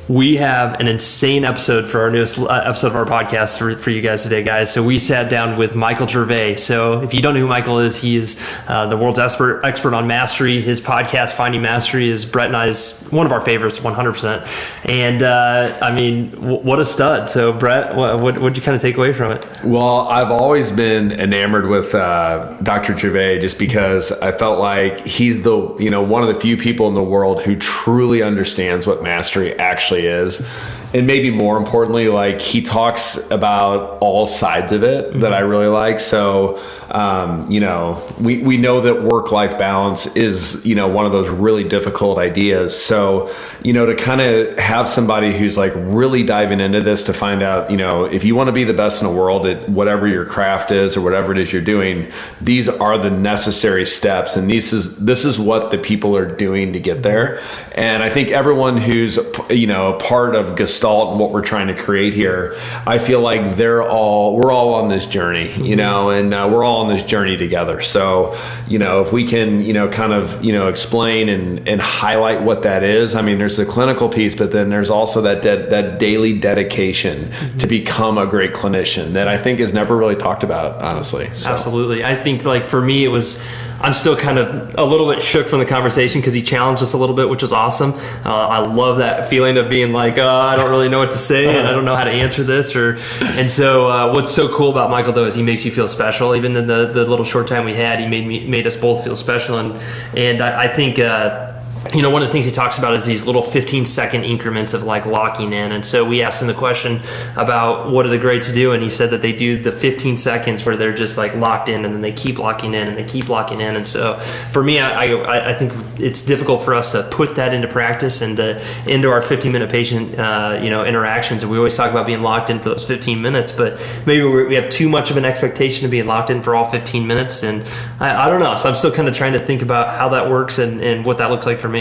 We have an insane episode for our newest episode of our podcast for you guys today, guys. So we sat down with Micheal Gervais. So if you don't know who Micheal is, he is the world's expert on mastery. His podcast, Finding Mastery, is Brett and I's one of our favorites, 100%. And I mean, what a stud. So Brett, what'd you kind of take away from it? Well, I've always been enamored with Dr. Gervais just because I felt like he's the one of the few people in the world who truly understands what mastery actually is. And maybe more importantly, like, he talks about all sides of it that I really like. So, we know that work-life balance is, one of those really difficult ideas. So, to kind of have somebody who's like really diving into this to find out, if you want to be the best in the world at whatever your craft is or whatever it is you're doing, these are the necessary steps. And this is what the people are doing to get there. And I think everyone who's, part of Gestalt and what we're trying to create here, I feel like we're all on this journey, and we're all on this journey together. So, if we can, explain and highlight what that is. I mean, there's the clinical piece, but then there's also that daily dedication to become a great clinician that I think is never really talked about, honestly. So. Absolutely. I think, like, for me, I'm still kind of a little bit shook from the conversation because he challenged us a little bit, which is awesome. I love that feeling of being like, I don't really know what to say and I don't know how to answer this. And so what's so cool about Micheal, though, is he makes you feel special. Even in the little short time we had, he made us both feel special. And I think one of the things he talks about is these little 15-second increments of like locking in. And so we asked him the question about what are the greats do, and he said that they do the 15 seconds where they're just like locked in, and then they keep locking in, and they keep locking in. And so for me, I think it's difficult for us to put that into practice and into our 15-minute patient interactions. And we always talk about being locked in for those 15 minutes, but maybe we have too much of an expectation of being locked in for all 15 minutes. And I don't know. So I'm still kind of trying to think about how that works and what that looks like for me.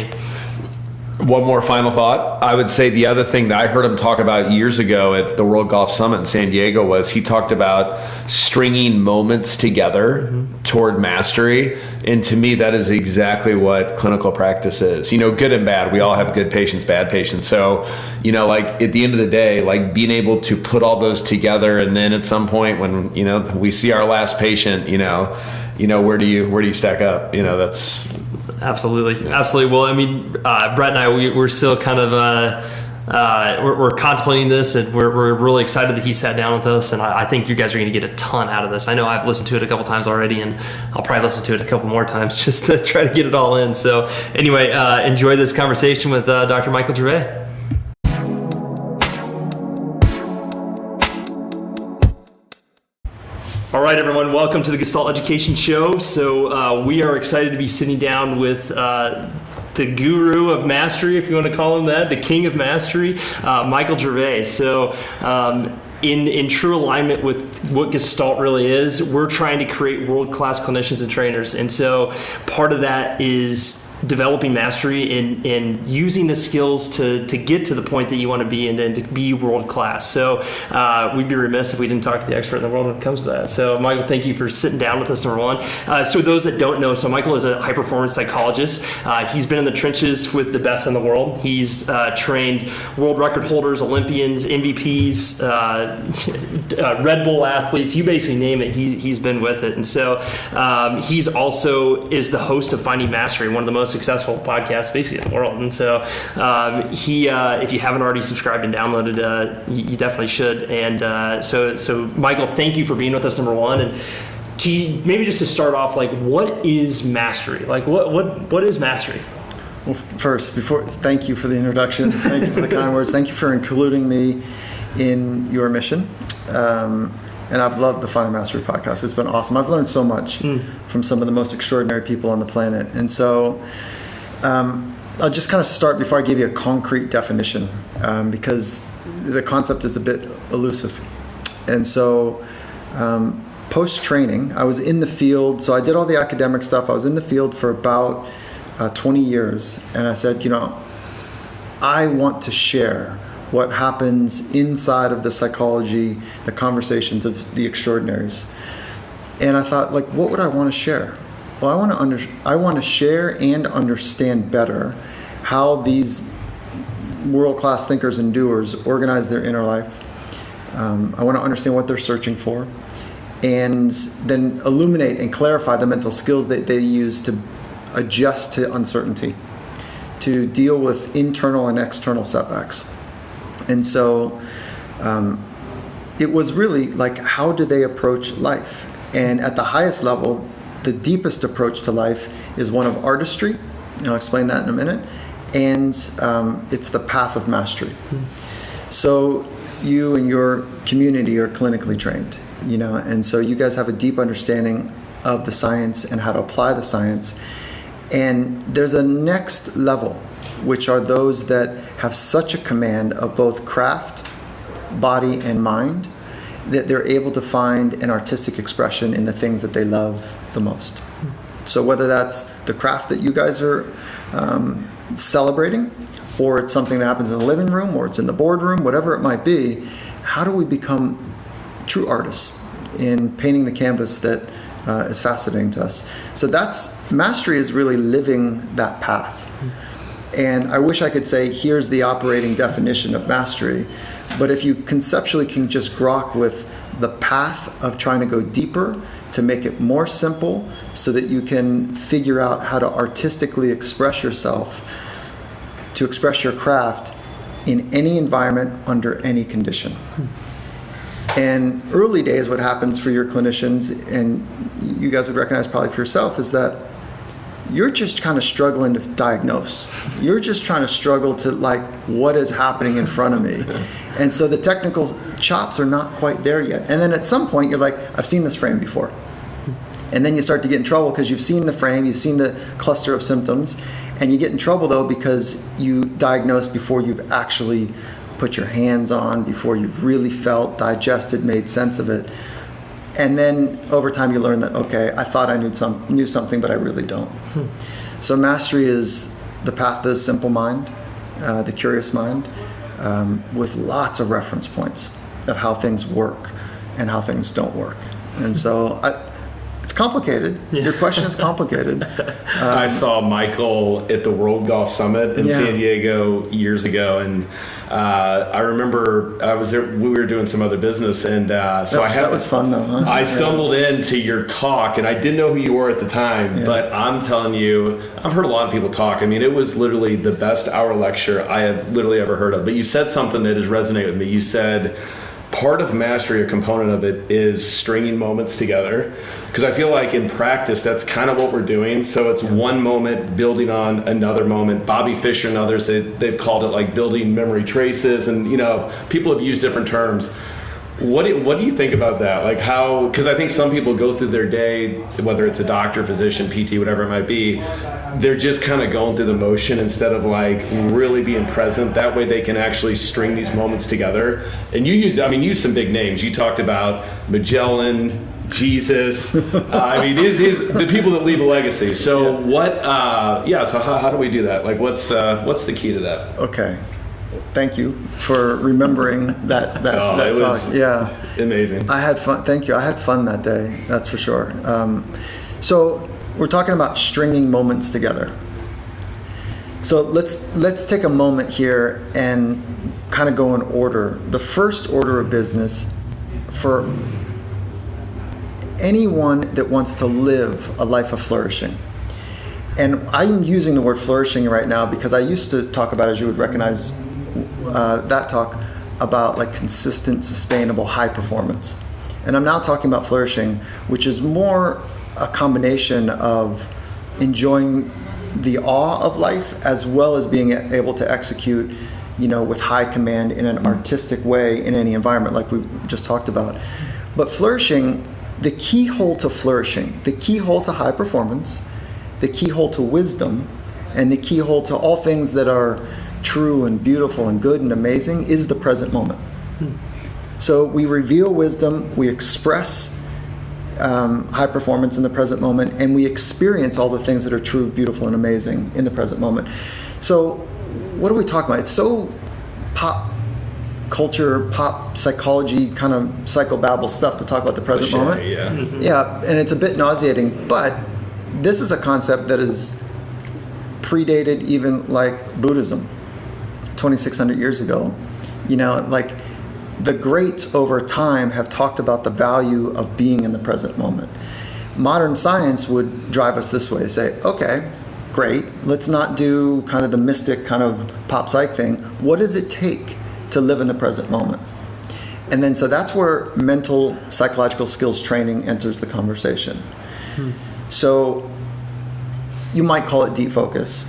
One more final thought. I would say the other thing that I heard him talk about years ago at the World Golf Summit in San Diego was he talked about stringing moments together toward mastery. And to me, that is exactly what clinical practice is. Good and bad. We all have good patients, bad patients. So, like at the end of the day, like being able to put all those together, and then at some point when, we see our last patient, where do you stack up? That's absolutely. Well, I mean, Brett and I, we're still kind of we're contemplating this, and we're really excited that he sat down with us. And I think you guys are going to get a ton out of this. I know I've listened to it a couple times already, and I'll probably listen to it a couple more times just to try to get it all in. So anyway, enjoy this conversation with Dr. Micheal Gervais. All right, everyone, welcome to the Gestalt Education Show. So we are excited to be sitting down with the guru of mastery, if you want to call him that, the king of mastery, Micheal Gervais. So in true alignment with what Gestalt really is, we're trying to create world-class clinicians and trainers. And so part of that is developing mastery and using the skills to get to the point that you want to be and then to be world class. So we'd be remiss if we didn't talk to the expert in the world when it comes to that. So Micheal, thank you for sitting down with us, number one. So those that don't know, so Micheal is a high performance psychologist. He's been in the trenches with the best in the world. He's trained world record holders, Olympians, MVPs, Red Bull athletes, you basically name it, he's been with it. And so he's also is the host of Finding Mastery, one of the most successful podcasts basically in the world. And so if you haven't already subscribed and downloaded, you definitely should. And so Micheal, thank you for being with us, number one. And maybe just to start off, like, what is mastery? Like, what is mastery? Well, first, thank you for the introduction. Thank you for the kind words. Thank you for including me in your mission. And I've loved the Finding Mastery podcast. It's been awesome. I've learned so much from some of the most extraordinary people on the planet. And so I'll just kind of start before I give you a concrete definition, because the concept is a bit elusive. And so post-training, I was in the field. So I did all the academic stuff. I was in the field for about 20 years. And I said, I want to share what happens inside of the psychology, the conversations of the extraordinaries. And I thought, like, what would I want to share? Well, I want to share and understand better how these world-class thinkers and doers organize their inner life. I want to understand what they're searching for, and then illuminate and clarify the mental skills that they use to adjust to uncertainty, to deal with internal and external setbacks. And so it was really like, how do they approach life? And at the highest level, the deepest approach to life is one of artistry, and I'll explain that in a minute, and it's the path of mastery. So you and your community are clinically trained, and so you guys have a deep understanding of the science and how to apply the science. And there's a next level, which are those that have such a command of both craft, body, and mind, that they're able to find an artistic expression in the things that they love the most. So whether that's the craft that you guys are celebrating, or it's something that happens in the living room, or it's in the boardroom, whatever it might be, how do we become true artists in painting the canvas that is fascinating to us? So mastery is really living that path. And I wish I could say, here's the operating definition of mastery, but if you conceptually can just grok with the path of trying to go deeper, to make it more simple so that you can figure out how to artistically express yourself, to express your craft in any environment, under any condition. And early days, what happens for your clinicians, and you guys would recognize probably for yourself, is that you're just kind of struggling to diagnose. You're just trying to struggle to what is happening in front of me? And so the technical chops are not quite there yet. And then at some point you're like, I've seen this frame before. And then you start to get in trouble because you've seen the frame, you've seen the cluster of symptoms, and you get in trouble though because you diagnose before you've actually put your hands on, before you've really felt, digested, made sense of it. And then over time you learn that, okay, I thought I knew something, but I really don't. So mastery is the path of the simple mind, the curious mind, with lots of reference points of how things work and how things don't work. And so it's complicated. Your question is complicated. I saw Michael at the World Golf Summit in San Diego years ago, and I remember I was there. We were doing some other business, and so that was fun though. Huh? I stumbled into your talk, and I didn't know who you were at the time, but I'm telling you, I've heard a lot of people talk. I mean, it was literally the best hour lecture I have literally ever heard of. But you said something that has resonated with me. You said, part of mastery, a component of it, is stringing moments together. Because I feel like in practice, that's kind of what we're doing. So it's one moment building on another moment. Bobby Fischer and others, they've called it like building memory traces. And, people have used different terms. What do you think about that? Like how, because I think some people go through their day, whether it's a doctor, physician, PT, whatever it might be, they're just kind of going through the motion instead of really being present. That way they can actually string these moments together. And you use some big names. You talked about Magellan, Jesus. The people that leave a legacy. So so how do we do that? What's the key to that? Okay. Thank you for remembering that talk. Was amazing. I had fun. Thank you. I had fun that day. That's for sure. So we're talking about stringing moments together. So let's take a moment here and kind of go in order. The first order of business for anyone that wants to live a life of flourishing. And I'm using the word flourishing right now because I used to talk about, as you would recognize, that talk about consistent, sustainable, high performance. And I'm now talking about flourishing, which is more a combination of enjoying the awe of life as well as being able to execute, with high command in an artistic way in any environment like we just talked about. But flourishing, the keyhole to flourishing, the keyhole to high performance, the keyhole to wisdom, and the keyhole to all things that are true and beautiful and good and amazing is the present moment. So we reveal wisdom, we express high performance in the present moment, and we experience all the things that are true, beautiful, and amazing in the present moment. So what are we talking about? It's so pop culture, pop psychology, kind of psychobabble stuff to talk about the present moment. Yeah, and it's a bit nauseating, but this is a concept that is predated even Buddhism. 2,600 years ago. Like the greats over time have talked about the value of being in the present moment. Modern science would drive us this way, say, okay, great, let's not do kind of the mystic kind of pop psych thing. What does it take to live in the present moment? And then so that's where mental psychological skills training enters the conversation. So you might call it deep focus.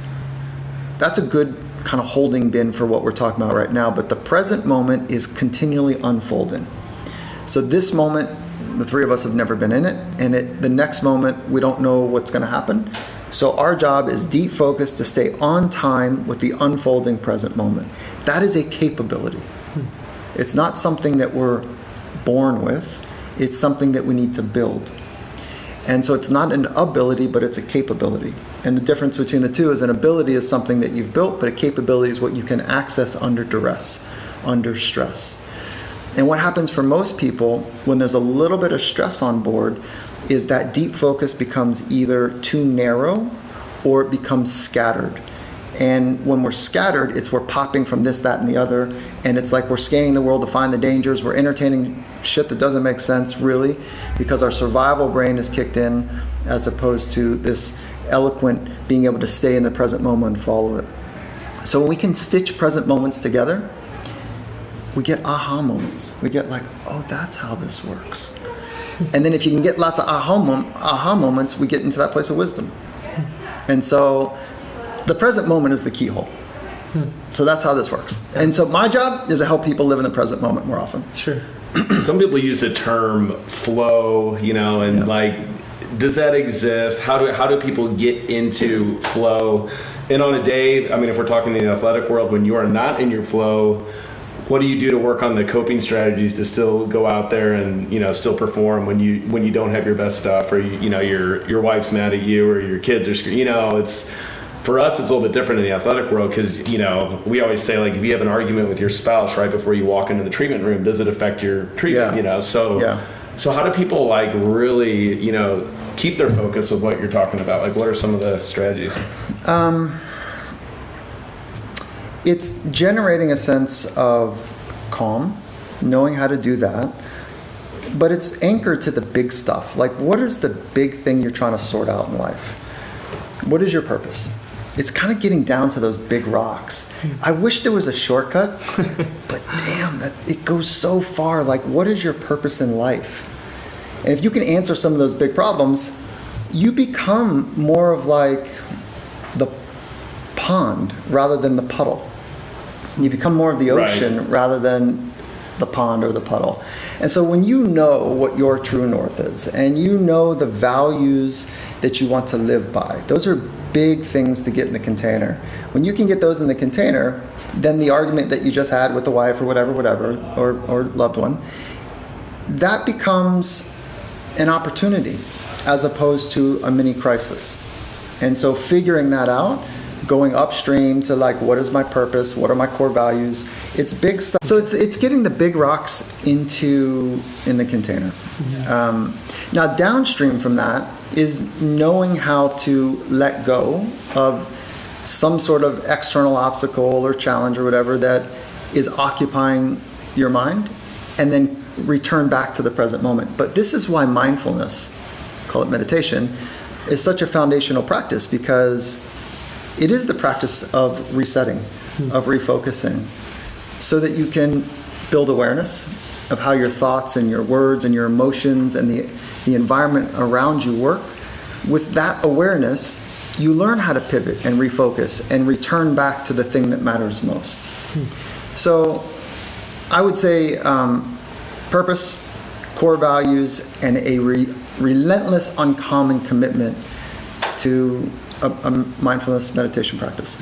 That's a good kind of holding bin for what we're talking about right now, but the present moment is continually unfolding. So this moment, the three of us have never been in it, and the next moment we don't know what's going to happen. So our job is deep focus to stay on time with the unfolding present moment. That is a capability. It's not something that we're born with. It's something that we need to build. And so it's not an ability, but it's a capability. And the difference between the two is an ability is something that you've built, but a capability is what you can access under duress, under stress. And what happens for most people when there's a little bit of stress on board is that deep focus becomes either too narrow or it becomes scattered. And when we're scattered, we're popping from this, that, and the other. And it's like we're scanning the world to find the dangers. We're entertaining shit that doesn't make sense, really, because our survival brain is kicked in as opposed to this eloquent being able to stay in the present moment and follow it. So when we can stitch present moments together, we get aha moments. We get like, oh, that's how this works. And then if you can get lots of aha moments, we get into that place of wisdom. And so the present moment is the keyhole. So that's how this works. And so my job is to help people live in the present moment more often. Sure. Some people use the term flow, and like, does that exist? How do people get into flow? And on a day, I mean, if we're talking in the athletic world, when you are not in your flow, what do you do to work on the coping strategies to still go out there and still perform when you don't have your best stuff, or your wife's mad at you, or your kids are it's for us it's a little bit different in the athletic world, because we always say, like, if you have an argument with your spouse right before you walk into the treatment room, does it affect your treatment? So how do people like really keep their focus of what you're talking about? Like, what are some of the strategies? It's generating a sense of calm, knowing how to do that, but it's anchored to the big stuff. Like, what is the big thing you're trying to sort out in life? What is your purpose? It's kind of getting down to those big rocks. I wish there was a shortcut, but damn, it goes so far. Like, what is your purpose in life? And if you can answer some of those big problems, you become more of like the pond rather than the puddle. You become more of the ocean rather than the pond or the puddle. And so when you know what your true north is, and you know the values that you want to live by, those are big things to get in the container. When you can get those in the container, then the argument that you just had with the wife or whatever, or loved one, that becomes an opportunity as opposed to a mini crisis. And so figuring that out, going upstream to like, what is my purpose? What are my core values? It's big stuff. So it's getting the big rocks in the container. Yeah. Now downstream from that is knowing how to let go of some sort of external obstacle or challenge or whatever that is occupying your mind, and then return back to the present moment. But this is why mindfulness, call it meditation, is such a foundational practice, because it is the practice of resetting, of refocusing, so that you can build awareness of how your thoughts and your words and your emotions and the environment around you work. With that awareness, you learn how to pivot and refocus and return back to the thing that matters most. So I would say purpose, core values, and a relentless, uncommon commitment to a mindfulness meditation practice.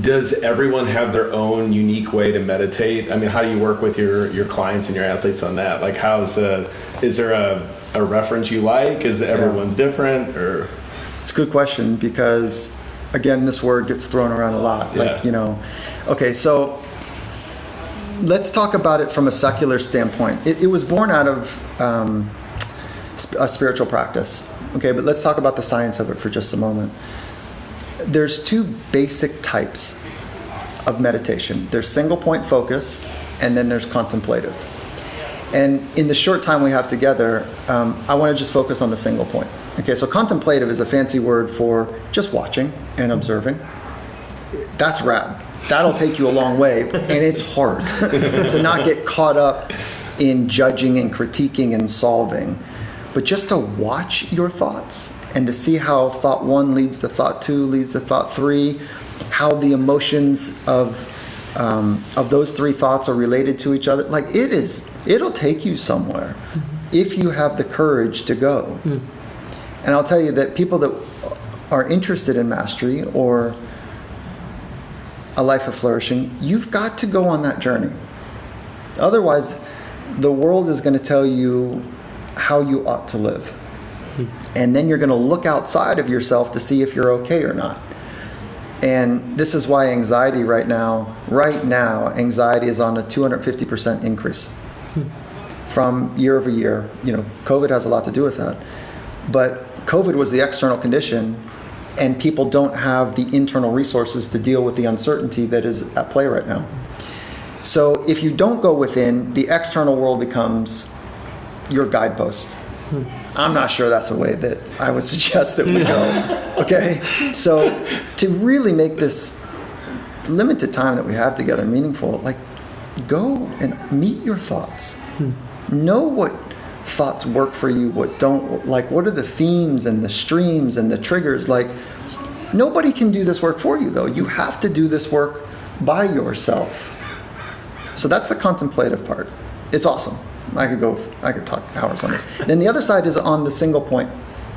Does everyone have their own unique way to meditate? I mean, how do you work with your clients and your athletes on that? Like, is there a reference you like? Is everyone's different, or? It's a good question, because again, this word gets thrown around a lot. Like, okay, so let's talk about it from a secular standpoint. It was born out of a spiritual practice. Okay, but let's talk about the science of it for just a moment. There's two basic types of meditation. There's single point focus, and then there's contemplative. And in the short time we have together, I want to just focus on the single point. Okay, so contemplative is a fancy word for just watching and observing. That's rad. That'll take you a long way, and it's hard to not get caught up in judging and critiquing and solving, but just to watch your thoughts and to see how thought one leads to thought two, leads to thought three, how the emotions of those three thoughts are related to each other. Like it'll take you somewhere if you have the courage to go. And I'll tell you that people that are interested in mastery or a life of flourishing, you've got to go on that journey. Otherwise, the world is going to tell you how you ought to live. And then you're going to look outside of yourself to see if you're okay or not. And this is why anxiety right now, anxiety is on a 250% increase from year over year. You know, COVID has a lot to do with that. But COVID was the external condition, and people don't have the internal resources to deal with the uncertainty that is at play right now. So if you don't go within, the external world becomes your guidepost. I'm not sure that's the way that I would suggest that we go. Okay? So to really make this limited time that we have together meaningful, like go and meet your thoughts. Know what thoughts work for you, what don't, like what are the themes and the streams and the triggers. Like nobody can do this work for you though. You have to do this work by yourself. So that's the contemplative part. It's awesome. I could talk hours on this. Then the other side is on the single point.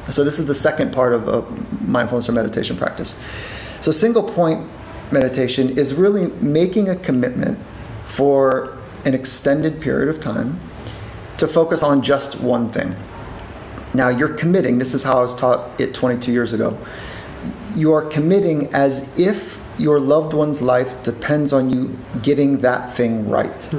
So this is the second part of a mindfulness or meditation practice. So single point meditation is really making a commitment for an extended period of time to focus on just one thing. Now you're committing, this is how I was taught it 22 years ago. You are committing as if your loved one's life depends on you getting that thing right.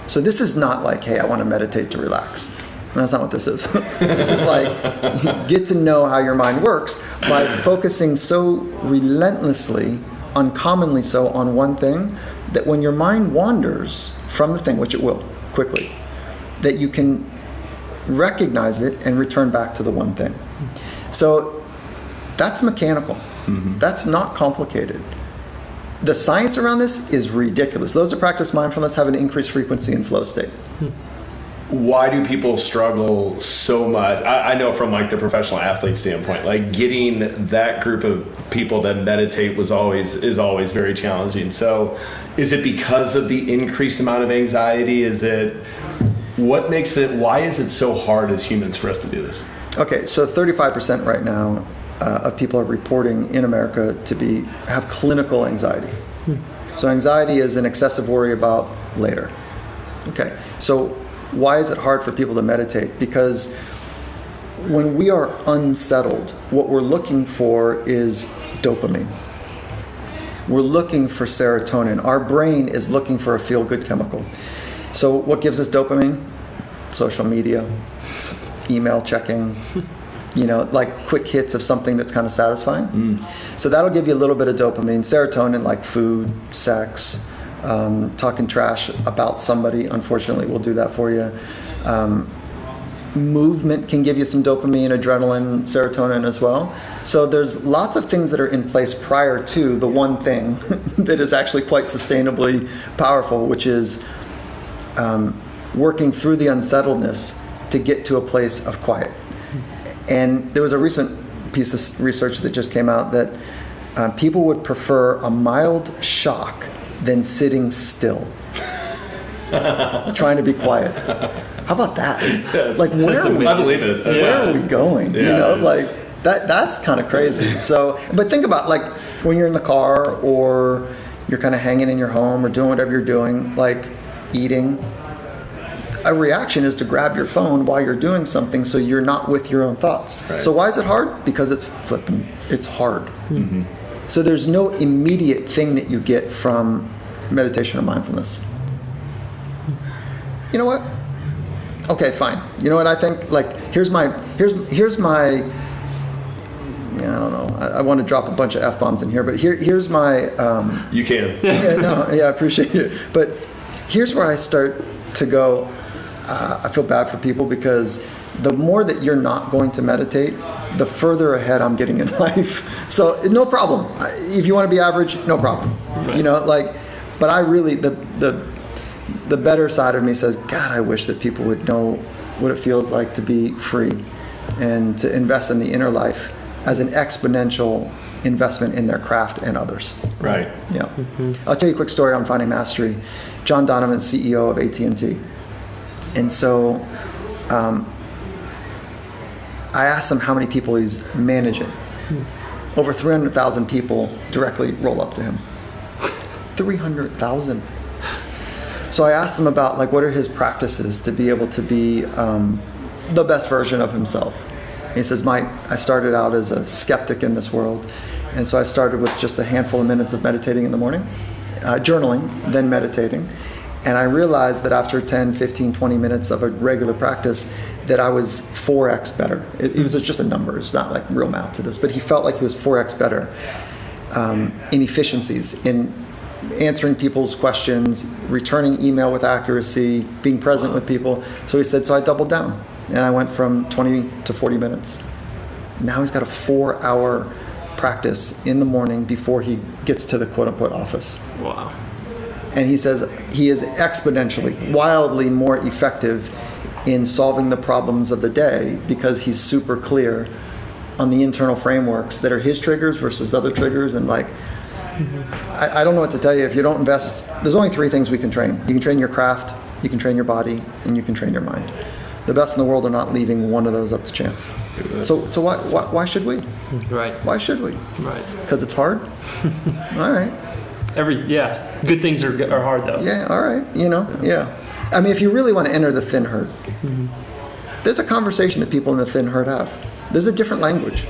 So this is not like, hey, I want to meditate to relax. That's not what this is. This is like, get to know how your mind works by focusing so relentlessly, uncommonly so, on one thing, that when your mind wanders from the thing, which it will, quickly, that you can recognize it and return back to the one thing. So that's mechanical. That's not complicated. The science around this is ridiculous. Those that practice mindfulness have an increased frequency in flow state. Why do people struggle so much? I know from like the professional athlete standpoint, like getting that group of people to meditate is always very challenging. So is it because of the increased amount of anxiety? Why is it so hard as humans for us to do this? Okay, so 35% right now of people are reporting in America to have clinical anxiety. So anxiety is an excessive worry about later. Okay, so why is it hard for people to meditate? Because when we are unsettled, what we're looking for is dopamine. We're looking for serotonin. Our brain is looking for a feel-good chemical. So what gives us dopamine? Social media, email checking, like quick hits of something that's kind of satisfying. So that'll give you a little bit of dopamine. Serotonin, like food, sex, talking trash about somebody, unfortunately, will do that for you. Movement can give you some dopamine, adrenaline, serotonin as well. So there's lots of things that are in place prior to the one thing that is actually quite sustainably powerful, which is working through the unsettledness to get to a place of quiet. And there was a recent piece of research that just came out that people would prefer a mild shock than sitting still, trying to be quiet. How about that? Like, where are we going? Yeah, that's kind of crazy. So, but think about like when you're in the car or you're kind of hanging in your home or doing whatever you're doing, like eating. A reaction is to grab your phone while you're doing something so you're not with your own thoughts. Right. So why is it hard? Because it's flipping. It's hard. So there's no immediate thing that you get from meditation or mindfulness. You know what? Okay, fine. You know what I think? Like, here's my I don't know. I want to drop a bunch of F-bombs in here, but here's my... You can. I appreciate it. But here's where I start to go, I feel bad for people, because the more that you're not going to meditate, the further ahead I'm getting in life. So no problem. If you want to be average, no problem. Right. But I really, the better side of me says, God, I wish that people would know what it feels like to be free and to invest in the inner life as an exponential investment in their craft and others. Right. Yeah. I'll tell you a quick story on finding mastery. John Donovan, CEO of AT&T. And so I asked him how many people he's managing. Over 300,000 people directly roll up to him. 300,000. So I asked him about what are his practices to be able to be the best version of himself. And he says, I started out as a skeptic in this world. And so I started with just a handful of minutes of meditating in the morning, journaling, then meditating. And I realized that after 10, 15, 20 minutes of a regular practice, that I was 4x better. It was just a number. It's not like real math to this, but he felt like he was 4x better in efficiencies, in answering people's questions, returning email with accuracy, being present with people. So he said, so I doubled down and I went from 20 to 40 minutes. Now he's got a 4-hour practice in the morning before he gets to the quote unquote office. Wow. And he says he is exponentially, wildly more effective in solving the problems of the day because he's super clear on the internal frameworks that are his triggers versus other triggers. And I don't know what to tell you. If you don't invest, there's only 3 things we can train. You can train your craft, you can train your body, and you can train your mind. The best in the world are not leaving one of those up to chance. So why should we? Right. Why should we? Right. Because it's hard? All right. Good things are hard though. Yeah, all right. Yeah. I mean, if you really want to enter the thin herd, there's a conversation that people in the thin herd have. There's a different language.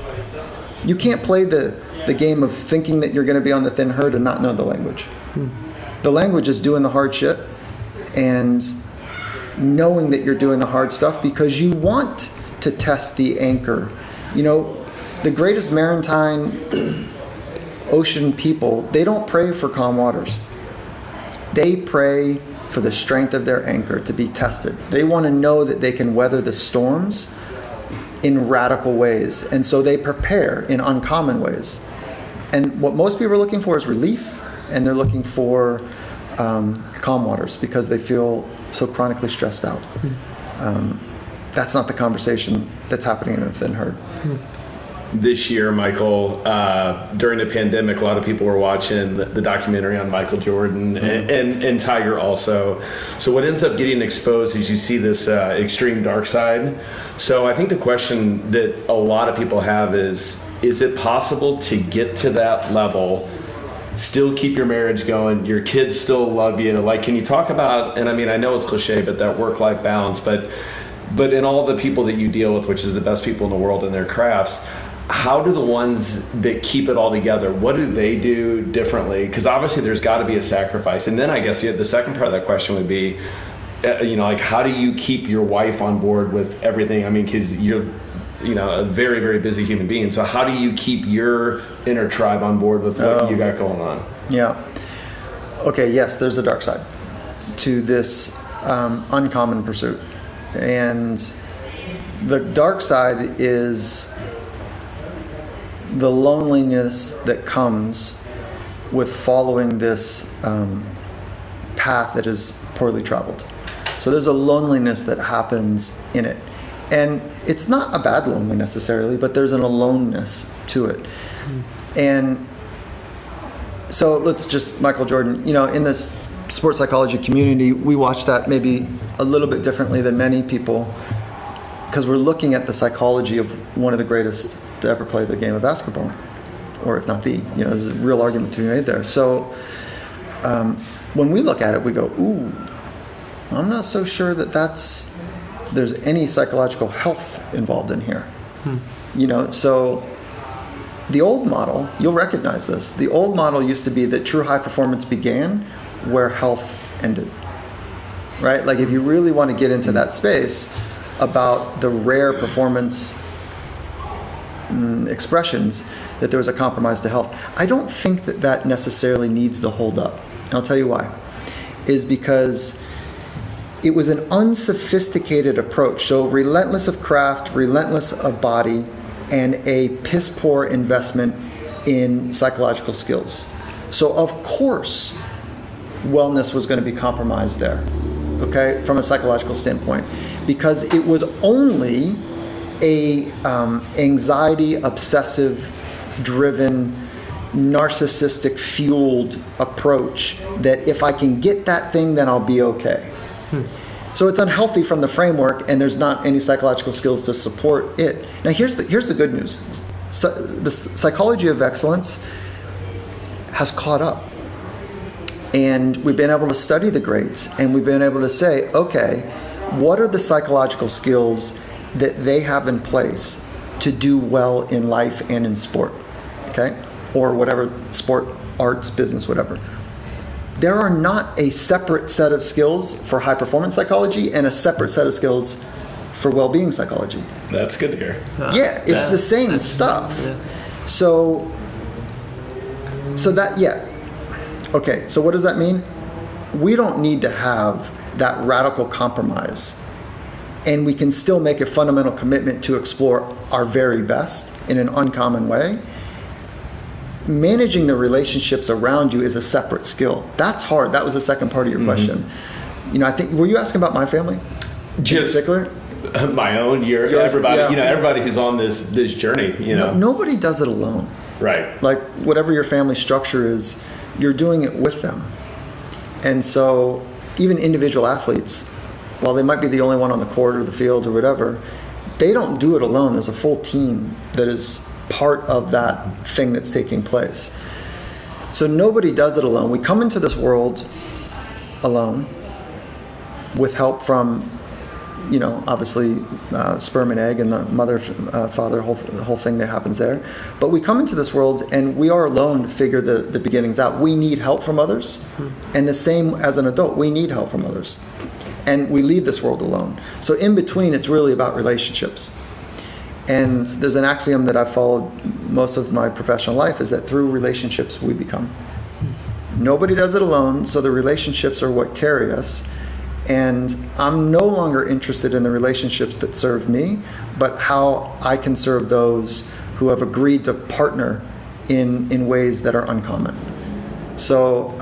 You can't play the game of thinking that you're going to be on the thin herd and not know the language. The language is doing the hard shit and knowing that you're doing the hard stuff because you want to test the anchor. The greatest maritime ocean people, they don't pray for calm waters. They pray for the strength of their anchor to be tested. They want to know that they can weather the storms in radical ways. And so they prepare in uncommon ways. And what most people are looking for is relief, and they're looking for calm waters because they feel so chronically stressed out. That's not the conversation that's happening in the thin herd. This year, Michael, during the pandemic, a lot of people were watching the documentary on Michael Jordan and Tiger also. So what ends up getting exposed is you see this extreme dark side. So I think the question that a lot of people have is it possible to get to that level, still keep your marriage going, your kids still love you? Can you talk about, and I mean, I know it's cliche, but that work-life balance, but in all the people that you deal with, which is the best people in the world in their crafts, how do the ones that keep it all together, what do they do differently? Because obviously there's got to be a sacrifice. And then I guess the second part of that question would be, how do you keep your wife on board with everything? I mean, because you're, a very, very busy human being. So how do you keep your inner tribe on board with what you got going on? Yeah. Okay, yes, there's a dark side to this uncommon pursuit. And the dark side is the loneliness that comes with following this path that is poorly traveled. So there's a loneliness that happens in it. And it's not a bad lonely necessarily, but there's an aloneness to it. And so let's just, Michael Jordan, in this sports psychology community, we watch that maybe a little bit differently than many people because we're looking at the psychology of one of the greatest to ever play the game of basketball, or if not the, there's a real argument to be made there. So when we look at it, we go, ooh, I'm not so sure that there's any psychological health involved in here. So the old model, you'll recognize this, the old model used to be that true high performance began where health ended, right? If you really want to get into that space about the rare performance expressions that there was a compromise to health. I don't think that that necessarily needs to hold up. And I'll tell you why. Is because it was an unsophisticated approach. So relentless of craft, relentless of body, and a piss poor investment in psychological skills. So of course, wellness was going to be compromised there, okay, from a psychological standpoint, because it was only a anxiety, obsessive, driven, narcissistic fueled approach that if I can get that thing, then I'll be okay. So it's unhealthy from the framework, and there's not any psychological skills to support it. Now here's the good news. So the psychology of excellence has caught up, and we've been able to study the greats, and we've been able to say, okay, what are the psychological skills that they have in place to do well in life and in sport, okay? Or whatever, sport, arts, business, whatever. There are not a separate set of skills for high performance psychology and a separate set of skills for well-being psychology. That's good to hear. Yeah, it's the same stuff. Yeah. So that, yeah. Okay, so what does that mean? We don't need to have that radical compromise, and we can still make a fundamental commitment to explore our very best in an uncommon way. Managing the relationships around you is a separate skill. That's hard. That was the second part of your question. You know, I think, were you asking about my family? Just in particular? My own, Yours, everybody, yeah. Everybody who's on this journey, Nobody does it alone. Right. Like whatever your family structure is, you're doing it with them. And so even individual athletes, while they might be the only one on the court or the field or whatever, they don't do it alone. There's a full team that is part of that thing that's taking place. So nobody does it alone. We come into this world alone with help from, obviously sperm and egg and the mother, father, the whole thing that happens there. But we come into this world and we are alone to figure the beginnings out. We need help from others. And the same as an adult, we need help from others. And we leave this world alone. So in between, it's really about relationships. And there's an axiom that I've followed most of my professional life, is that through relationships we become. Nobody does it alone, so the relationships are what carry us. And I'm no longer interested in the relationships that serve me, but how I can serve those who have agreed to partner in ways that are uncommon. So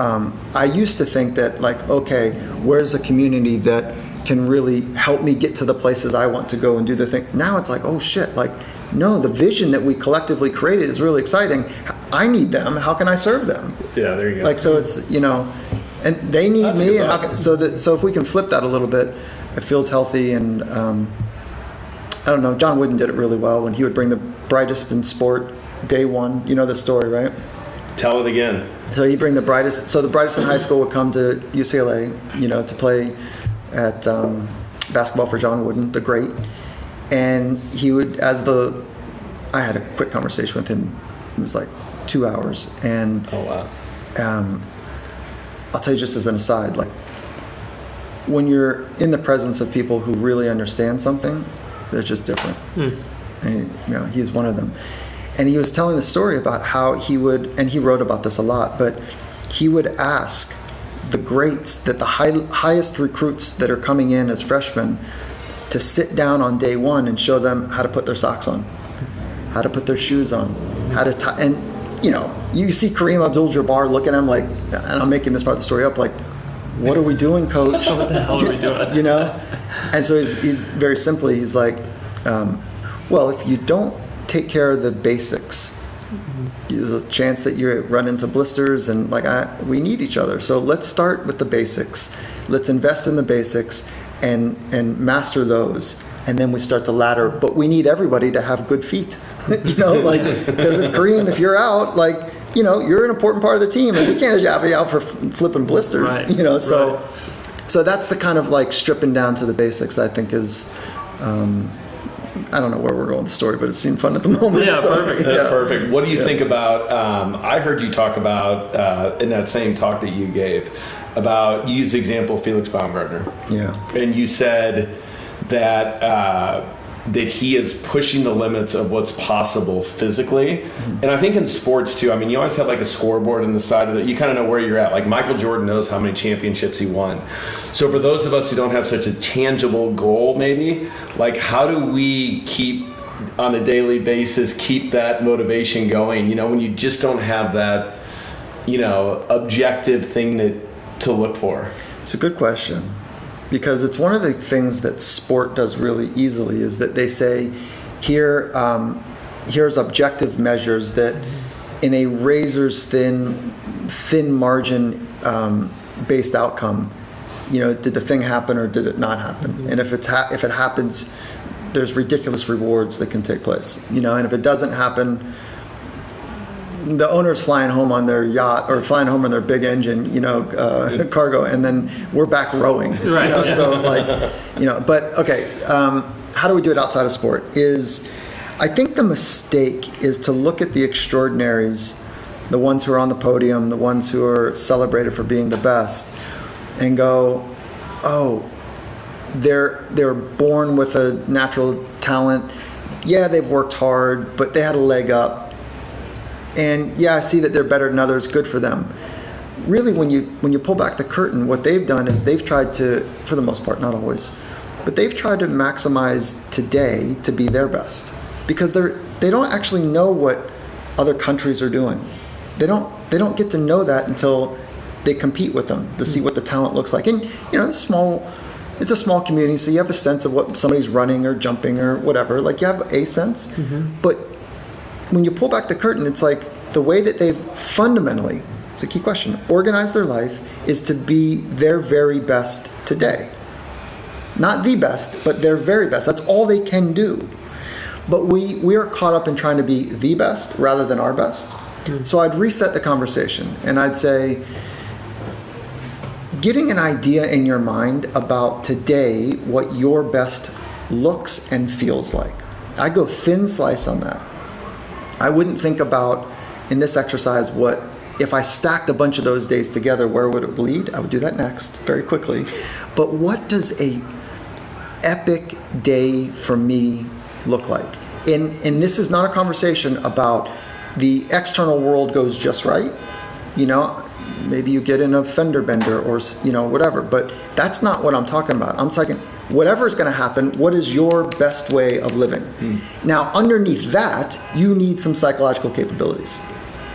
I used to think that, like, okay, where's a community that can really help me get to the places I want to go and do the thing. Now it's like, oh shit, like, no, the vision that we collectively created is really exciting. I need them. How can I serve them? Yeah, there you go. Like, so it's, and they need That's me. good And so if we can flip that a little bit, it feels healthy. And I don't know, John Wooden did it really well when he would bring the brightest in sport day one. You know the story, right? Tell it again. So he'd bring the brightest. So the brightest in high school would come to UCLA, to play at basketball for John Wooden, the great. And he would, I had a quick conversation with him. It was like 2 hours. And Oh, wow. I'll tell you just as an aside, like, when you're in the presence of people who really understand something, they're just different. And, he's one of them. And he was telling the story about how he would, and he wrote about this a lot, but he would ask the greats, that the highest recruits that are coming in as freshmen, to sit down on day one and show them how to put their socks on, how to put their shoes on, how to tie. And you see Kareem Abdul-Jabbar looking at him like, and I'm making this part of the story up, like, what are we doing, coach? What the hell are we doing? And so he's very simply, he's like, well, if you don't take care of the basics, there's a chance that you run into blisters, and we need each other. So let's start with the basics. Let's invest in the basics and master those, and then we start to ladder. But we need everybody to have good feet, because if you're out, you're an important part of the team, and we can't just have you out for flipping blisters, Right. So that's the kind of stripping down to the basics that I think is. I don't know where we're going with the story, but it seemed fun at the moment. Yeah, perfect. That's perfect. What do you think about, I heard you talk about, in that same talk that you gave, you used the example of Felix Baumgartner. Yeah. And you said that that he is pushing the limits of what's possible physically. And I think in sports too, I mean, you always have like a scoreboard on the side of it. You kind of know where you're at. Like Michael Jordan knows how many championships he won. So for those of us who don't have such a tangible goal, maybe, like how do we keep on a daily basis, keep that motivation going, you know, when you just don't have that, you know, objective thing to look for? It's a good question, because it's one of the things that sport does really easily is that they say, here's objective measures that in a razor's thin margin based outcome, you know, did the thing happen or did it not happen? And if it happens, there's ridiculous rewards that can take place, you know, and if it doesn't happen, the owner's flying home on their yacht or flying home on their big engine, you know, cargo, and then we're back rowing. Right. You know, so like, you know, but okay, how do we do it outside of sport? I think the mistake is to look at the extraordinaries, the ones who are on the podium, the ones who are celebrated for being the best, and go, oh, they're born with a natural talent. Yeah, they've worked hard, but they had a leg up. And yeah, I see that they're better than others, good for them. Really, when you pull back the curtain, what they've done is they've tried to, for the most part, not always, but they've tried to maximize today to be their best. Because they don't actually know what other countries are doing. They don't get to know that until they compete with them to see what the talent looks like. And you know, it's a small community, so you have a sense of what somebody's running or jumping or whatever. Like you have a sense, but when you pull back the curtain, it's like the way that they've fundamentally, it's a key question, organized their life is to be their very best today. Not the best, but their very best. That's all they can do. But we are caught up in trying to be the best rather than our best. So I'd reset the conversation and I'd say, getting an idea in your mind about today, what your best looks and feels like. I go thin slice on that. I wouldn't think about, in this exercise, what if I stacked a bunch of those days together, where would it lead? I would do that next, very quickly. But what does a epic day for me look like? And this is not a conversation about the external world goes just right. You know, maybe you get in a fender bender or, you know, whatever. But that's not what I'm talking about. I'm talking, whatever's going to happen, what is your best way of living? Now, underneath that, you need some psychological capabilities.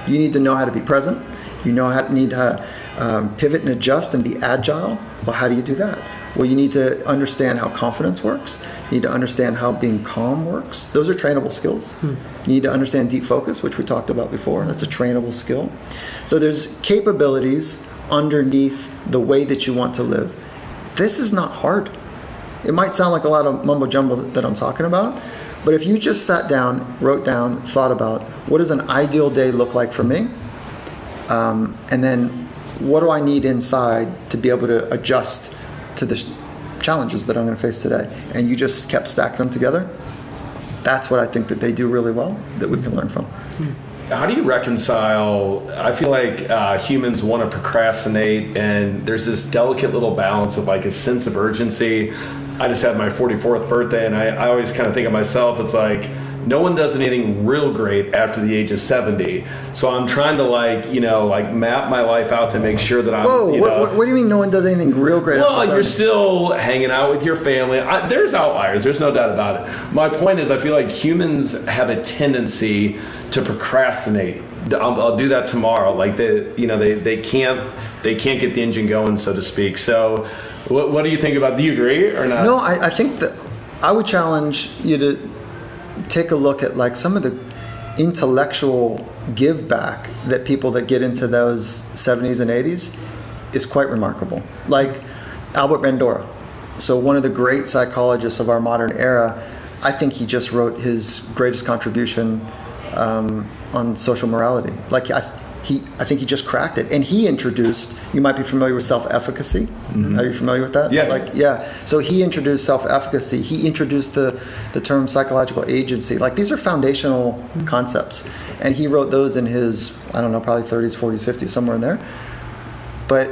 You need to know how to be present. You need to pivot and adjust and be agile. Well, how do you do that? Well, you need to understand how confidence works. You need to understand how being calm works. Those are trainable skills. You need to understand deep focus, which we talked about before. That's a trainable skill. So there's capabilities underneath the way that you want to live. This is not hard. It might sound like a lot of mumbo jumbo that I'm talking about, but if you just sat down, wrote down, thought about what does an ideal day look like for me, and then what do I need inside to be able to adjust to the challenges that I'm going to face today, and you just kept stacking them together, that's what I think that they do really well, that we can learn from. How do you reconcile, I feel like humans want to procrastinate, and there's this delicate little balance of like a sense of urgency. I just had my 44th birthday, and I always kind of think of myself, it's like, no one does anything real great after the age of 70. So I'm trying to like map my life out to make sure that I'm, Whoa, what do you mean no one does anything real great after 70? Well, you're still hanging out with your family. There's outliers, there's no doubt about it. My point is, I feel like humans have a tendency to procrastinate. I'll do that tomorrow. Like they can't get the engine going, so to speak. So what do you think about, do you agree or not? No, I think that I would challenge you to take a look at like some of the intellectual give back that people that get into those 70s and 80s is quite remarkable. Like Albert Bandura. So one of the great psychologists of our modern era, I think he just wrote his greatest contribution on social morality. Like I think he just cracked it, and he introduced. You might be familiar with self-efficacy. Are you familiar with that? Yeah. So he introduced self-efficacy. He introduced the term psychological agency. Like these are foundational concepts, and he wrote those in his, I don't know, probably 30s, 40s, 50s, somewhere in there. But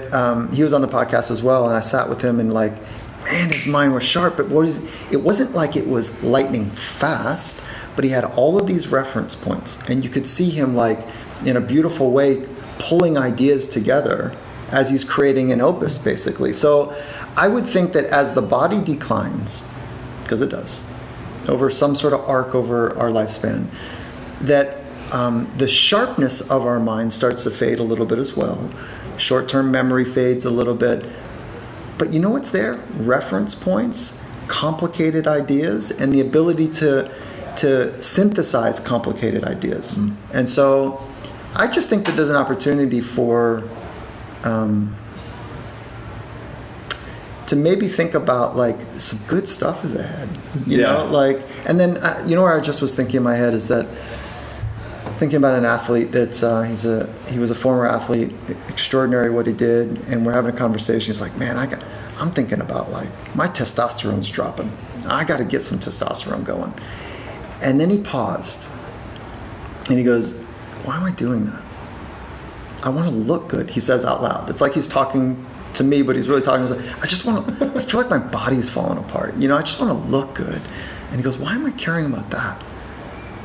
he was on the podcast as well, and I sat with him and like, man, his mind was sharp. But it wasn't like it was lightning fast, but he had all of these reference points, and you could see him like in a beautiful way pulling ideas together as he's creating an opus, basically. So I would think that as the body declines, because it does, over some sort of arc over our lifespan, that the sharpness of our mind starts to fade a little bit as well. Short-term memory fades a little bit. But you know what's there? Reference points, complicated ideas, and the ability to synthesize complicated ideas. And so I just think that there's an opportunity for to maybe think about like some good stuff is ahead, you know, like, and then you know where I just was thinking in my head is that I was thinking about an athlete that he was a former athlete, extraordinary what he did, and we're having a conversation. He's like, man, I'm thinking about like my testosterone's dropping. I got to get some testosterone going. And then he paused and he goes, why am I doing that? I want to look good, he says out loud. It's like he's talking to me, but he's really talking to himself. I feel like my body's falling apart. You know, I just want to look good. And he goes, why am I caring about that?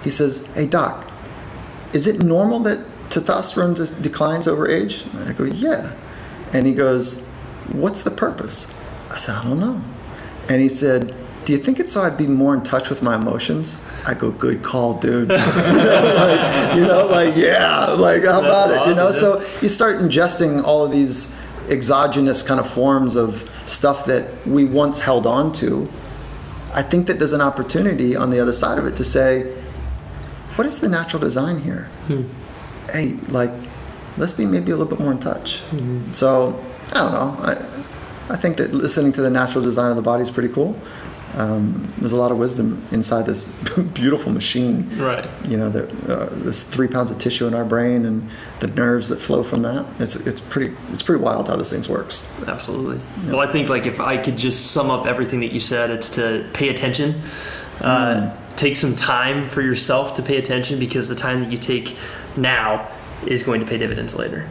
He says, hey, doc, is it normal that testosterone just declines over age? I go, yeah. And he goes, what's the purpose? I said, I don't know. And he said, do you think it's so I'd be more in touch with my emotions? I go, good call, dude. Yeah, like how about it? You know, so you start ingesting all of these exogenous kind of forms of stuff that we once held on to. I think that there's an opportunity on the other side of it to say, what is the natural design here? Hey, like, let's be maybe a little bit more in touch. So, I don't know. I think that listening to the natural design of the body is pretty cool. There's a lot of wisdom inside this beautiful machine. Right. You know, there's 3 pounds of tissue in our brain and the nerves that flow from that. It's pretty wild how this thing works. Absolutely. Yeah. Well, I think like if I could just sum up everything that you said, it's to pay attention. Take some time for yourself to pay attention, because the time that you take now is going to pay dividends later.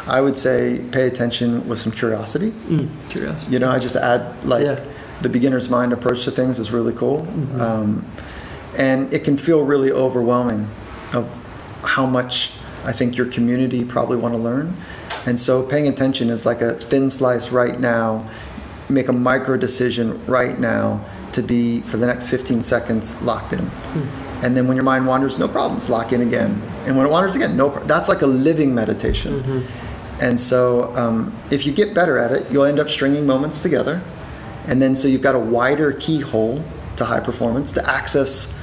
I would say pay attention with some curiosity. Curiosity. You know, I just add the beginner's mind approach to things is really cool. And it can feel really overwhelming of how much I think your community probably want to learn. And so paying attention is like a thin slice right now, make a micro decision right now to be, for the next 15 seconds, locked in. And then when your mind wanders, no problems, lock in again. And when it wanders again, that's like a living meditation. And so if you get better at it, you'll end up stringing moments together. And then so you've got a wider keyhole to high performance to access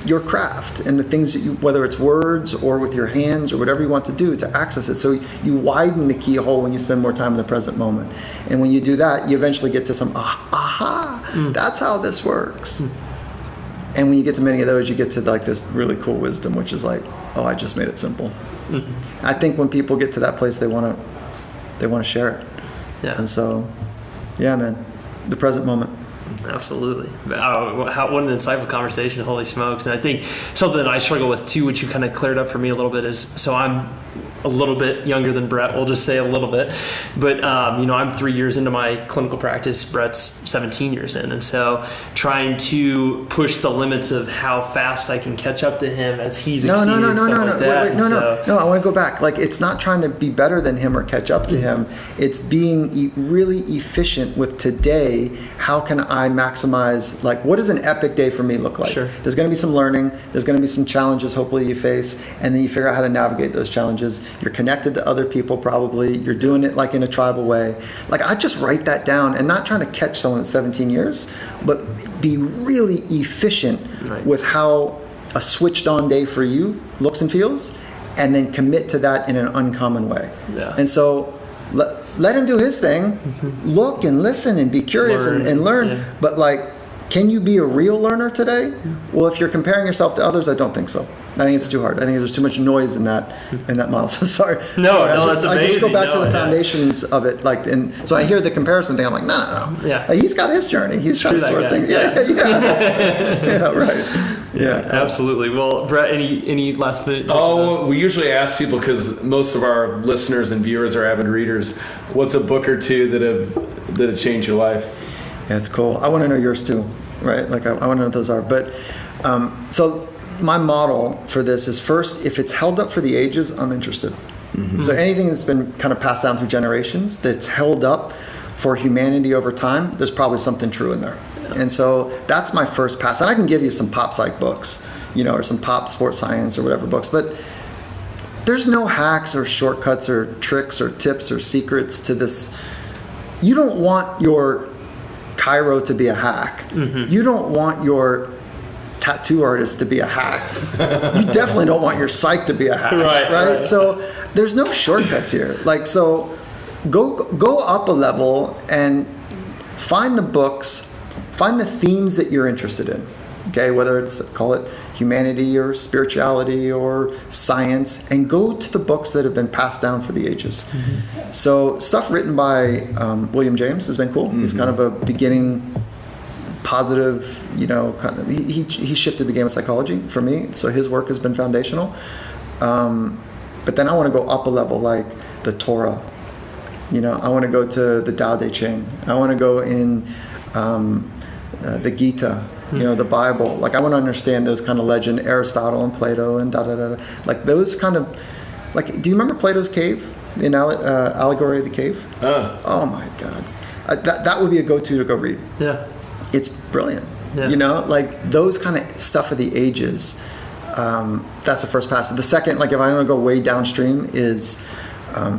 your craft and the things that you, whether it's words or with your hands or whatever you want to do to access it. So you widen the keyhole when you spend more time in the present moment. And when you do that, you eventually get to some that's how this works. And when you get to many of those, you get to like this really cool wisdom, which is like, oh, I just made it simple. I think when people get to that place, they want to share it. Yeah. And so, yeah, man, the present moment. Absolutely. What an insightful conversation. Holy smokes. And I think something that I struggle with too, which you kind of cleared up for me a little bit, is, so I'm a little bit younger than Brett. We'll just say a little bit. But, I'm 3 years into my clinical practice. Brett's 17 years in. And so trying to push the limits of how fast I can catch up to him as he's exceeding stuff like that. No, I want to go back. Like, it's not trying to be better than him or catch up to him. It's being really efficient with today. How can I maximize, like, what does an epic day for me look like? Sure. There's going to be some learning. There's going to be some challenges hopefully you face. And then you figure out how to navigate those challenges. You're connected to other people probably. You're doing it like in a tribal way. Like, I just write that down and not trying to catch someone at 17 years, but be really efficient with how a switched on day for you looks and feels, and then commit to that in an uncommon way. Yeah. And so let him do his thing, look and listen and be curious and learn. Yeah. But like, can you be a real learner today? Well, if you're comparing yourself to others, I don't think so. I think it's too hard. I think there's too much noise in that model. So sorry. That's amazing. I just go back to the foundations of it. Like, and so I hear the comparison thing. I'm like, no. Yeah. He's got his journey. He's trying to sort things. Yeah, right. Yeah, absolutely. Well, Brett, any last minute? Oh, we usually ask people, because most of our listeners and viewers are avid readers, what's a book or two that have changed your life? Yeah, it's cool. I want to know yours too, right? Like I want to know what those are. But so my model for this is, first, if it's held up for the ages, I'm interested. Mm-hmm. So anything that's been kind of passed down through generations that's held up for humanity over time, there's probably something true in there. Yeah. And so that's my first pass. And I can give you some pop psych books, or some pop sports science or whatever books, but there's no hacks or shortcuts or tricks or tips or secrets to this. You don't want your chiro to be a hack. Mm-hmm. You don't want your tattoo artist to be a hack. You definitely don't want your psych to be a hack, right? So there's no shortcuts here. Like, so go up a level and find the books, find the themes that you're interested in. Okay, whether it's, call it humanity or spirituality or science, and go to the books that have been passed down for the ages. Mm-hmm. So stuff written by William James has been cool. Mm-hmm. He's kind of a beginning positive, kind of, he shifted the game of psychology for me. So his work has been foundational. But then I want to go up a level, like the Torah. I want to go to the Tao Te Ching. I want to go in the Gita, the Bible. Like, I want to understand those kind of legend, Aristotle and Plato and da-da-da-da. Like, those kind of, like, do you remember Plato's cave? The allegory of the cave? Oh, my God. That would be a go-to to go read. Yeah. It's brilliant. Yeah. Like, those kind of stuff of the ages, that's the first pass. The second, like, if I want to go way downstream, is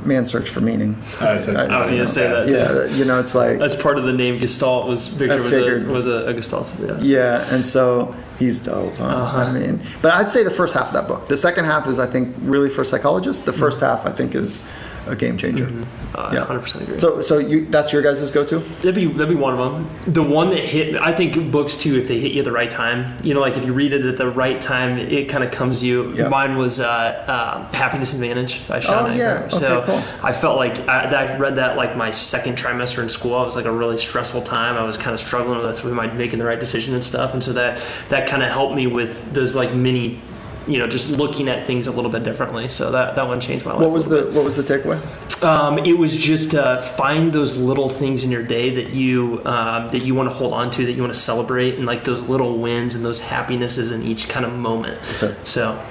Man's Search for Meaning. I was going to say that. Yeah, it's like, that's part of the name Gestalt. Victor was a Gestalt. Yeah, and so he's dope. I mean, but I'd say the first half of that book. The second half is, I think, really for psychologists. The first half, I think, is a game changer. Mm-hmm. 100% agree. So that's your guys' go-to? That'd be one of them. The one that hit, I think books too, if they hit you at the right time, like if you read it at the right time, it kind of comes to you. Yeah. Mine was Happiness Advantage by Sean Anger. So cool. I felt like I read that like my second trimester in school. It was like a really stressful time. I was kind of struggling with making the right decision and stuff. And so that kind of helped me with those like mini, just looking at things a little bit differently. So that one changed my life. What was the takeaway? It was just find those little things in your day that you want to hold on to, that you want to celebrate, and like those little wins and those happinesses in each kind of moment. So.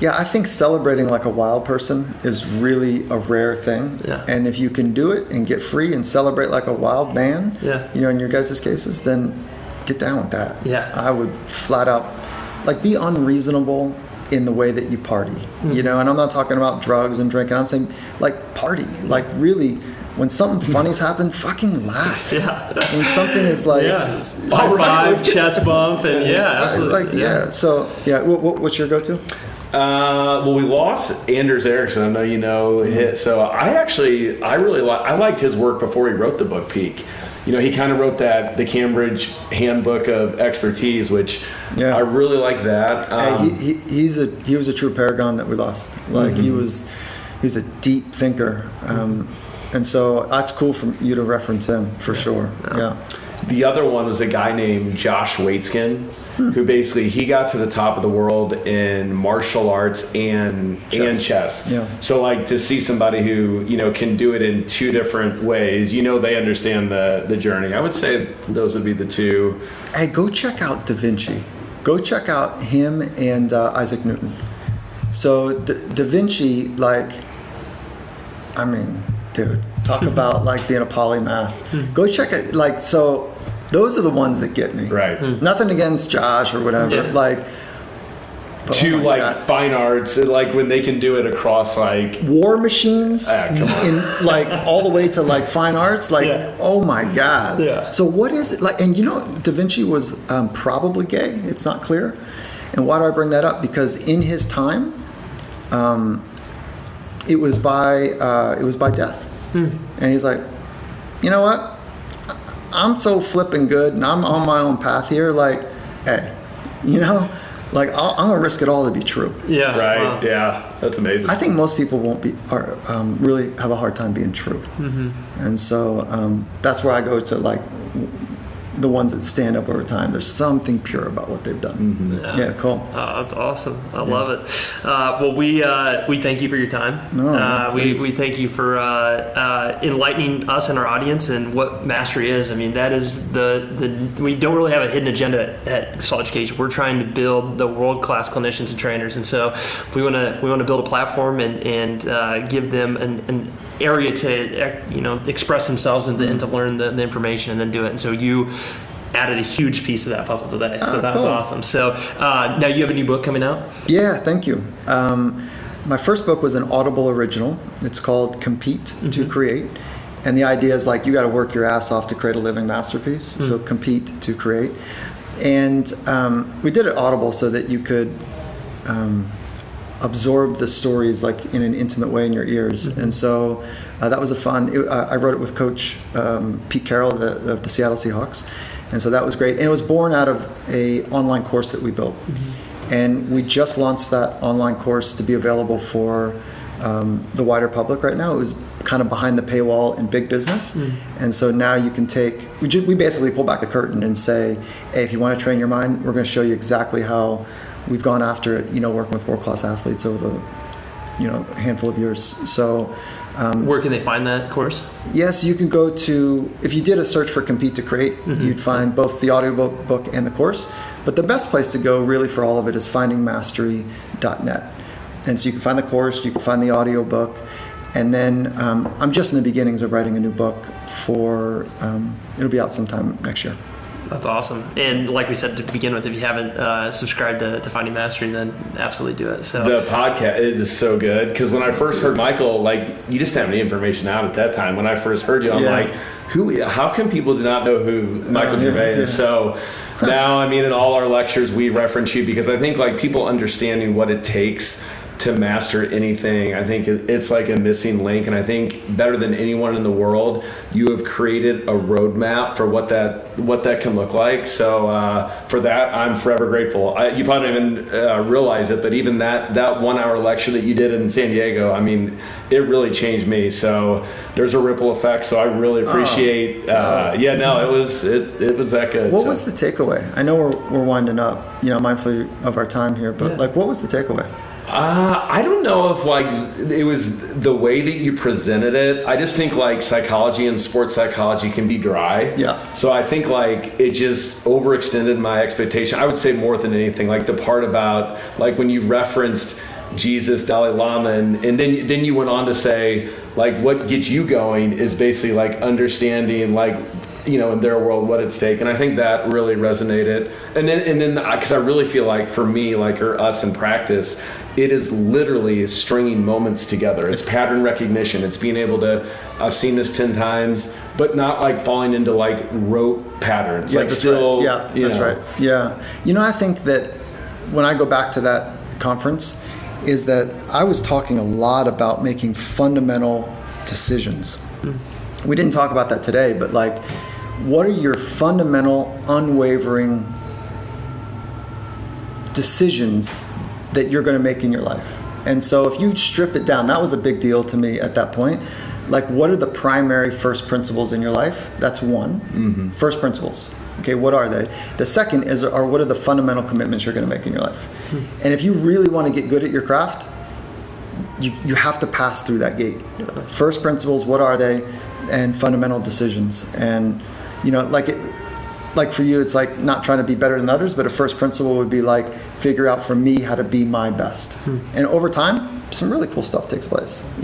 Yeah, I think celebrating like a wild person is really a rare thing. Yeah. And if you can do it and get free and celebrate like a wild man, in your guys' cases, then get down with that. Yeah. I would flat out, like, be unreasonable in the way that you party, and I'm not talking about drugs and drinking. I'm saying, like, party, like, really, when something funny's happened, fucking laugh. Yeah. When something is like, high five, chest bump, and absolutely. So, what's your go-to? Well, we lost Anders Ericsson. I know you know hit. So I liked his work before he wrote the book Peak. He kind of wrote the Cambridge Handbook of Expertise, which I really like that. He was a true paragon that we lost. Like, he was a deep thinker, and so that's cool for you to reference him for sure. Yeah. The other one was a guy named Josh Waitzkin, who basically he got to the top of the world in martial arts and chess. Yeah. So like to see somebody who can do it in two different ways, they understand the journey. I would say those would be the two. Hey, go check out Da Vinci. Go check out him and Isaac Newton. So Da Vinci, like, I mean, dude, talk about like being a polymath. Go check it. Like, so those are the ones that get me. Right. Nothing against Josh or whatever. Yeah. Like, fine arts, and like when they can do it across like war machines, come on. In like all the way to like fine arts. Like, oh my God. Yeah. So what is it like? And Da Vinci was probably gay. It's not clear. And why do I bring that up? Because in his time, it was by death. And he's like, you know what? I'm so flipping good, and I'm on my own path here. Like, hey, like I'm gonna risk it all to be true. Yeah. Right. Wow. Yeah. That's amazing. I think most people really have a hard time being true. And so that's where I go to like the ones that stand up over time. There's something pure about what they've done. Yeah, cool. That's awesome. I love it. Well, we thank you for your time. We thank you for enlightening us and our audience and what mastery is. I mean, that is we don't really have a hidden agenda at Gestalt Education. We're trying to build the world-class clinicians and trainers, and so we want to build a platform and give them an area to express themselves and to learn the information and then do it. And so you added a huge piece of that puzzle today. So that was awesome. So now you have a new book coming out? Yeah, thank you. My first book was an Audible original. It's called Compete to Create. And the idea is like you got to work your ass off to create a living masterpiece. So compete to create. And we did it Audible so that you could absorb the stories like in an intimate way in your ears. And so that was I wrote it with Coach Pete Carroll of the Seattle Seahawks. And so that was great. And it was born out of a online course that we built. And we just launched that online course to be available for the wider public right now. It was kind of behind the paywall in big business. And so now you can we basically pull back the curtain and say, hey, if you want to train your mind, we're going to show you exactly how we've gone after it, working with world-class athletes over the, a handful of years. So where can they find that course? Yes, you can go to, if you did a search for Compete to Create, you'd find both the audiobook and the course. But the best place to go really for all of it is findingmastery.net. And so you can find the course, you can find the audiobook. And then I'm just in the beginnings of writing a new book it'll be out sometime next year. That's awesome. And like we said to begin with, if you haven't subscribed to Finding Mastery, then absolutely do it. So the podcast is so good because when I first heard Michael, you just didn't have any information out at that time. When I first heard you, I'm like, how can people do not know who Micheal Gervais is? So now, in all our lectures, we reference you because I think people understanding what it takes to master anything, I think it's like a missing link. And I think better than anyone in the world, you have created a roadmap for what that can look like. So for that, I'm forever grateful. You probably don't even realize it, but even that 1 hour lecture that you did in San Diego, it really changed me. So there's a ripple effect. So I really appreciate. It was that good. What was the takeaway? I know we're winding up, mindful of our time here, but what was the takeaway? I don't know if it was the way that you presented it. I just think psychology and sports psychology can be dry. Yeah. So I think it just overextended my expectation. I would say more than anything, the part about when you referenced Jesus, Dalai Lama, and then you went on to say what gets you going is basically understanding in their world what it's taken. I think that really resonated. And then because I really feel for me or us in practice, it is literally stringing moments together. It's pattern recognition. It's being able to, I've seen this 10 times, but not falling into rote patterns. Yeah, that's right. Yeah, that's right. Yeah. I think that when I go back to that conference is that I was talking a lot about making fundamental decisions. We didn't talk about that today, but what are your fundamental, unwavering decisions that you're going to make in your life? And so if you strip it down, that was a big deal to me at that point. What are the primary first principles in your life? That's one. First principles. Okay, what are they? The second are what are the fundamental commitments you're going to make in your life? And if you really want to get good at your craft, you have to pass through that gate. First principles, what are they? And fundamental decisions. And for you, it's not trying to be better than others, but a first principle would be figure out for me how to be my best. And over time, some really cool stuff takes place. I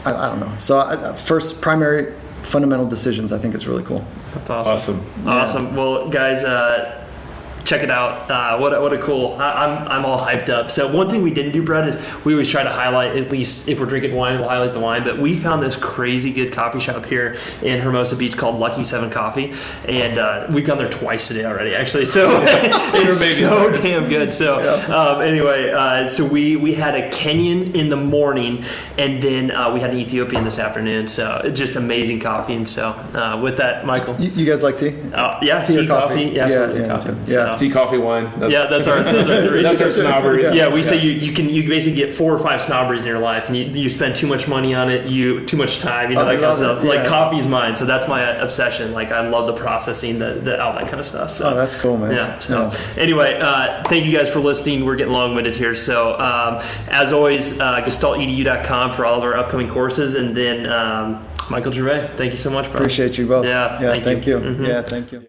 don't know. So first primary fundamental decisions, I think it's really cool. That's awesome. Awesome. Well, guys, check it out. What a cool, I'm all hyped up. So one thing we didn't do, Brett, is we always try to highlight, at least if we're drinking wine, we'll highlight the wine, but we found this crazy good coffee shop here in Hermosa Beach called Lucky 7 Coffee, and we've gone there twice today already, actually, so it's so damn good. So anyway, so we had a Kenyan in the morning, and then we had an Ethiopian this afternoon, so just amazing coffee. And so with that, Michael. You guys like tea? Yeah, tea, coffee. Yeah, absolutely, coffee. Yeah. Yeah. Tea, coffee, wine. That's our three. That's our snobberies. Yeah, we say you basically get 4 or 5 snobberies in your life, and you spend too much money on it, too much time, that kind of stuff. So, like coffee's mine, so that's my obsession. Like I love the processing, all that kind of stuff. So that's cool, man. Yeah. So anyway, thank you guys for listening. We're getting long-winded here. So as always, gestaltedu.com for all of our upcoming courses, and then Micheal Gervais, thank you so much, bro. Appreciate you both. Yeah, thank you. Mm-hmm. Yeah, thank you.